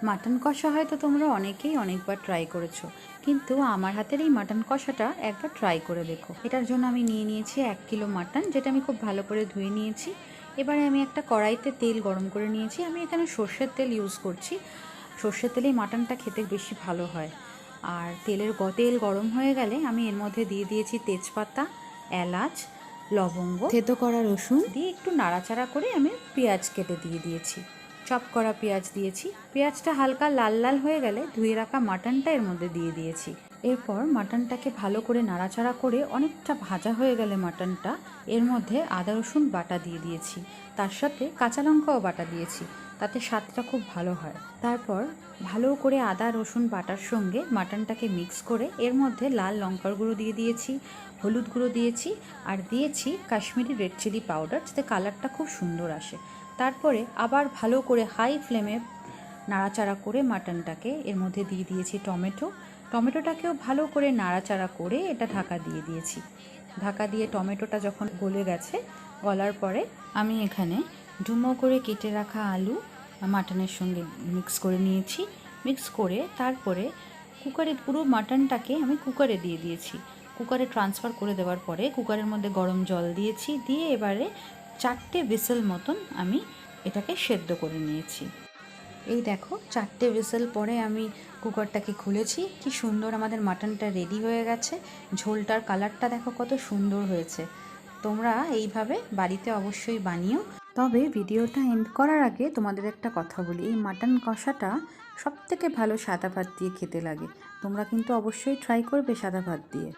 Mutton কষা হয়তো তোমরা অনেকেই অনেকবার ট্রাই করেছো, কিন্তু আমার হাতের এই মাটন কষাটা একবার ট্রাই করে দেখো। এটার জন্য আমি নিয়ে নিয়েছি 1 কিলো মাটন, যেটা আমি খুব ভালো করে ধুয়ে নিয়েছি। এবারে আমি একটা কড়াইতে তেল গরম করে নিয়েছি। আমি এখানে সর্ষের তেল ইউজ করছি। সর্ষের তেলেই মাটনটা খেতে বেশি ভালো হয়। আর তেল গরম হয়ে গেলে আমি এর মধ্যে দিয়ে দিয়েছি তেজপাতা, এলাচ, লবঙ্গ, থেতো করা রসুন দিয়ে একটু নাড়াচাড়া করে আমি পেঁয়াজ কেটে দিয়ে দিয়েছি। চপ করা পেঁয়াজ দিয়েছি। পেঁয়াজটা হালকা লাল লাল হয়ে গেলে ধুয়ে রাখা মাটনটা এর মধ্যে দিয়ে দিয়েছি। এরপর মাটনটাকে ভালো করে নাড়াচাড়া করে অনেকটা ভাজা হয়ে গেলে মাটনটা এর মধ্যে আদা রসুন বাটা দিয়ে দিয়েছি। তার সাথে কাঁচা লঙ্কাও বাটা দিয়েছি, তাতে স্বাদটা খুব ভালো হয়। তারপর ভালো করে আদা রসুন বাটার সঙ্গে মাটনটাকে মিক্স করে এর মধ্যে লাল লঙ্কার গুঁড়ো দিয়ে দিয়েছি, হলুদ গুঁড়ো দিয়েছি, আর দিয়েছি কাশ্মীরি রেড চিলি পাউডার, যাতে কালারটা খুব সুন্দর আসে। তারপরে আবার ভালো করে হাই ফ্লেমে নাড়াচাড়া করে মাটনটাকে এর মধ্যে দিয়ে দিয়েছি টমেটোটাকেও ভালো করে নাড়াচাড়া করে এটা ঢাকা দিয়ে দিয়েছি। ঢাকা দিয়ে টমেটোটা যখন গলে গেছে, গলার পরে আমি এখানে ডুমো করে কেটে রাখা আলু মাটনের সঙ্গে মিক্স করে নিয়েছি। মিক্স করে তারপরে কুকারে পুরো মাটনটাকে আমি কুকারে দিয়ে দিয়েছি। কুকারে ট্রান্সফার করে দেওয়ার পরে কুকারের মধ্যে গরম জল দিয়েছি, দিয়ে এবারে 4টে হুইসেল মতন আমি এটাকে সেদ্ধ করে নিয়েছি। এই দেখো 4টে হুইসেল পরে আমি কুকারটাকে খুলেছি। কি সুন্দর আমাদের মাটনটা রেডি হয়ে গেছে। ঝোলটার কালারটা দেখো কত সুন্দর হয়েছে। তোমরা এইভাবে বাড়িতে অবশ্যই বানিও। তবে ভিডিওটা এন্ড করার আগে তোমাদের একটা কথা বলি, এই মাটন কষাটা সবথেকে ভালো সাদা ভাত দিয়ে খেতে লাগে। তোমরা কিন্তু অবশ্যই ট্রাই করবে সাদা ভাত দিয়ে।